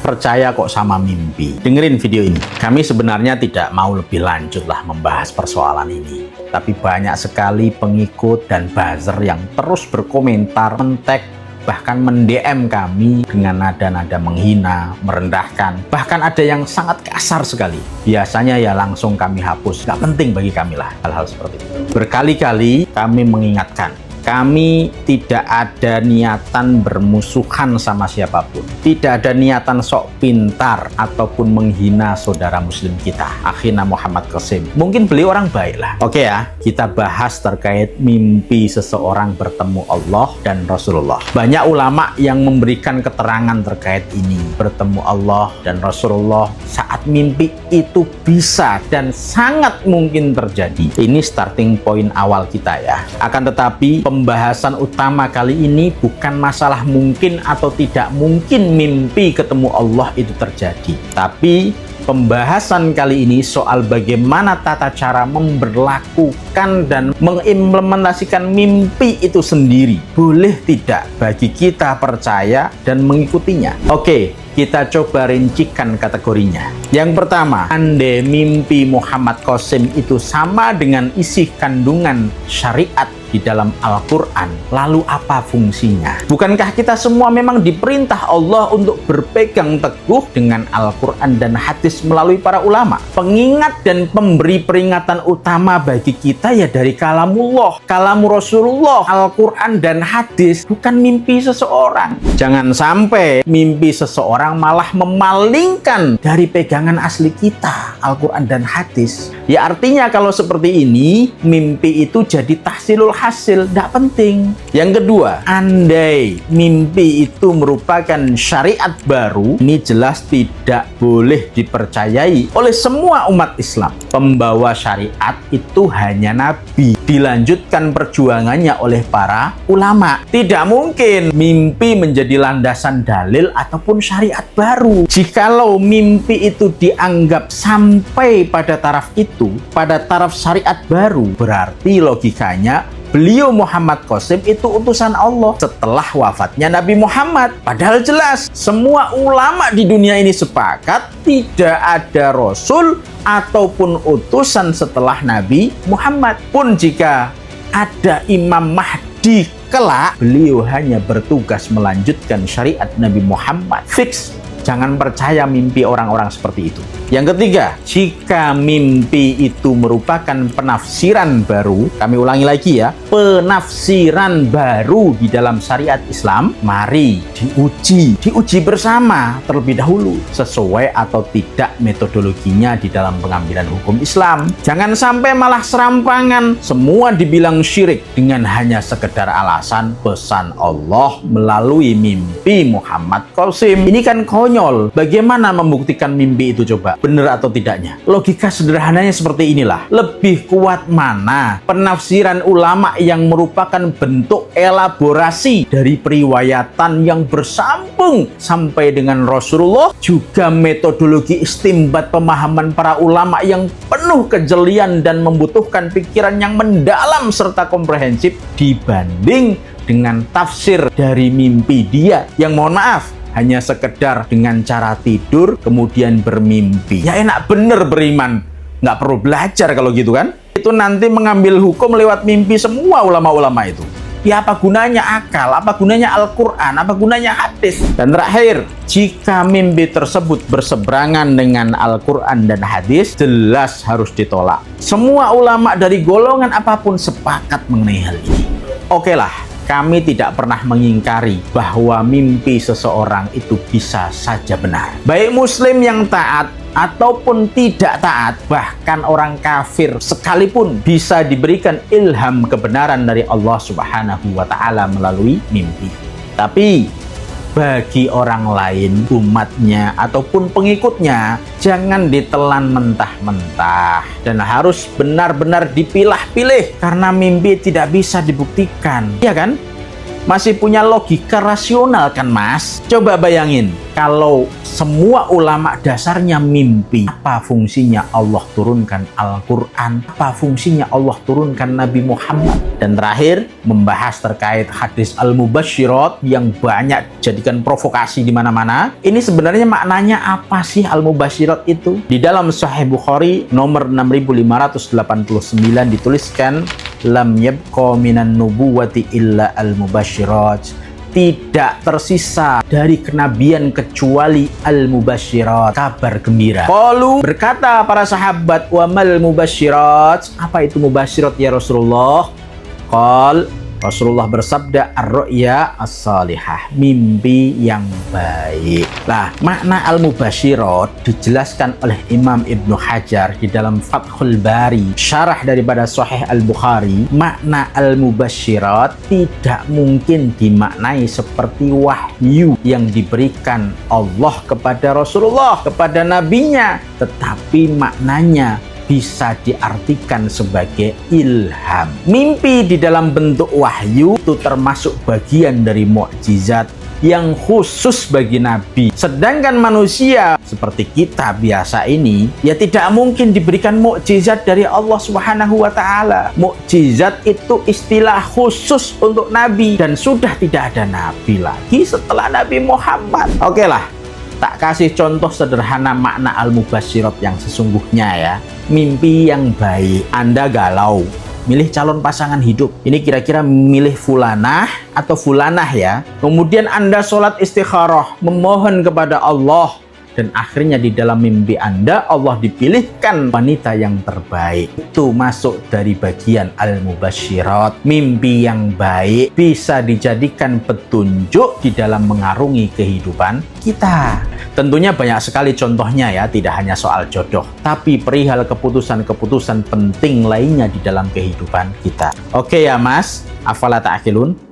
percaya kok sama mimpi. Dengerin video ini. Kami sebenarnya tidak mau lebih lanjut lah membahas persoalan ini. Tapi banyak sekali pengikut dan buzzer yang terus berkomentar, men-tag, bahkan men-DM kami dengan nada-nada menghina, merendahkan. Bahkan ada yang sangat kasar sekali. Biasanya ya langsung kami hapus. Gak penting bagi kami lah hal-hal seperti itu. Berkali-kali kami mengingatkan, kami tidak ada niatan bermusuhan sama siapapun. Tidak ada niatan sok pintar ataupun menghina saudara muslim kita, akhina Muhammad Qasim. Mungkin beliau orang baik lah. Oke ya, kita bahas terkait mimpi seseorang bertemu Allah dan Rasulullah. Banyak ulama yang memberikan keterangan terkait ini. Bertemu Allah dan Rasulullah saat mimpi itu bisa dan sangat mungkin terjadi. Ini starting point awal kita ya. Akan tetapi pembahasan utama kali ini bukan masalah mungkin atau tidak mungkin mimpi ketemu Allah itu terjadi. Tapi pembahasan kali ini soal bagaimana tata cara memberlakukan dan mengimplementasikan mimpi itu sendiri. Boleh tidak bagi kita percaya dan mengikutinya? Oke, kita coba rincikan kategorinya. Yang pertama, andai mimpi Muhammad Qasim itu sama dengan isi kandungan syariat di dalam Al-Quran, lalu apa fungsinya? Bukankah kita semua memang diperintah Allah untuk berpegang teguh dengan Al-Quran dan hadis melalui para ulama? Pengingat dan pemberi peringatan utama bagi kita ya dari kalamullah, kalamu Rasulullah, Al-Quran dan hadis, bukan mimpi seseorang. Jangan sampai mimpi seseorang malah memalingkan dari pegangan asli kita, Al-Quran dan hadis. Ya artinya kalau seperti ini, mimpi itu jadi tahsilul hasil, tidak penting. Yang kedua, andai mimpi itu merupakan syariat baru, ini jelas tidak boleh dipercayai oleh semua umat Islam. Pembawa syariat itu hanya Nabi, dilanjutkan perjuangannya oleh para ulama. Tidak mungkin mimpi menjadi landasan dalil ataupun syariat baru. Jikalau mimpi itu dianggap sampai pada taraf itu, pada taraf syariat baru, berarti logikanya beliau Muhammad Qasim itu utusan Allah setelah wafatnya Nabi Muhammad. Padahal jelas semua ulama di dunia ini sepakat tidak ada Rasul ataupun utusan setelah Nabi Muhammad. Pun jika ada Imam Mahdi kelak, beliau hanya bertugas melanjutkan syariat Nabi Muhammad. Fix. Jangan percaya mimpi orang-orang seperti itu. Yang ketiga, jika mimpi itu merupakan penafsiran baru, kami ulangi lagi ya, penafsiran baru di dalam syariat Islam, mari diuji bersama terlebih dahulu, sesuai atau tidak metodologinya di dalam pengambilan hukum Islam. Jangan sampai malah serampangan, semua dibilang syirik dengan hanya sekedar alasan pesan Allah melalui mimpi Muhammad Qasim. Ini kan konyol. Bagaimana membuktikan mimpi itu coba? Benar atau tidaknya? Logika sederhananya seperti inilah. Lebih kuat mana penafsiran ulama yang merupakan bentuk elaborasi dari periwayatan yang bersambung sampai dengan Rasulullah, juga metodologi istimbat pemahaman para ulama yang penuh kejelian dan membutuhkan pikiran yang mendalam serta komprehensif dibanding dengan tafsir dari mimpi dia yang mohon maaf hanya sekedar dengan cara tidur kemudian bermimpi. Ya enak bener beriman, nggak perlu belajar kalau gitu kan. Itu nanti mengambil hukum lewat mimpi semua ulama-ulama itu. Ya apa gunanya akal, apa gunanya Al-Quran, apa gunanya hadis. Dan terakhir, jika mimpi tersebut berseberangan dengan Al-Quran dan hadis, jelas harus ditolak. Semua ulama dari golongan apapun sepakat mengenai hal ini. Oke lah, kami tidak pernah mengingkari bahwa mimpi seseorang itu bisa saja benar. Baik muslim yang taat ataupun tidak taat, bahkan orang kafir sekalipun bisa diberikan ilham kebenaran dari Allah Subhanahu wa Ta'ala melalui mimpi. Tapi bagi orang lain, umatnya ataupun pengikutnya, jangan ditelan mentah-mentah dan harus benar-benar dipilah-pilih karena mimpi tidak bisa dibuktikan. Iya kan? Masih punya logika rasional kan mas? Coba bayangin kalau semua ulama dasarnya mimpi. Apa fungsinya Allah turunkan Al-Quran? Apa fungsinya Allah turunkan Nabi Muhammad? Dan terakhir, membahas terkait hadis Al-Mubasyirat yang banyak jadikan provokasi di mana-mana. Ini sebenarnya maknanya apa sih Al-Mubasyirat itu? Di dalam Sahih Bukhari nomor 6589 dituliskan, lam yabqa minan nubuwati illa al-mubasyirat. Tidak tersisa dari kenabian kecuali al-mubasyirat, kabar gembira. Qalu, berkata para sahabat, wa mal mubasyirat, apa itu mubasyirat ya Rasulullah? Qal, Rasulullah bersabda, ar-ru'ya as-salihah, mimpi yang baik. Nah, makna al-mubasyirat dijelaskan oleh Imam Ibnu Hajar di dalam Fathul Bari, syarah daripada Sahih Al-Bukhari. Makna al-mubasyirat tidak mungkin dimaknai seperti wahyu yang diberikan Allah kepada Rasulullah, kepada nabinya, tetapi maknanya bisa diartikan sebagai ilham. Mimpi di dalam bentuk wahyu itu termasuk bagian dari mukjizat yang khusus bagi Nabi. Sedangkan manusia seperti kita biasa ini, ya tidak mungkin diberikan mukjizat dari Allah Subhanahu wa Ta'ala. Mukjizat itu istilah khusus untuk Nabi, dan sudah tidak ada Nabi lagi setelah Nabi Muhammad. Oke lah, tak kasih contoh sederhana makna al-mubasyirat yang sesungguhnya ya. Mimpi yang baik. Anda galau, milih calon pasangan hidup. Ini kira-kira milih fulanah atau fulanah ya. Kemudian Anda sholat istikharah, memohon kepada Allah. Dan akhirnya di dalam mimpi Anda, Allah dipilihkan wanita yang terbaik. Itu masuk dari bagian al-mubasyirat. Mimpi yang baik bisa dijadikan petunjuk di dalam mengarungi kehidupan kita. Tentunya banyak sekali contohnya ya, tidak hanya soal jodoh, tapi perihal keputusan-keputusan penting lainnya di dalam kehidupan kita. Oke ya Mas, afala ta'qilun?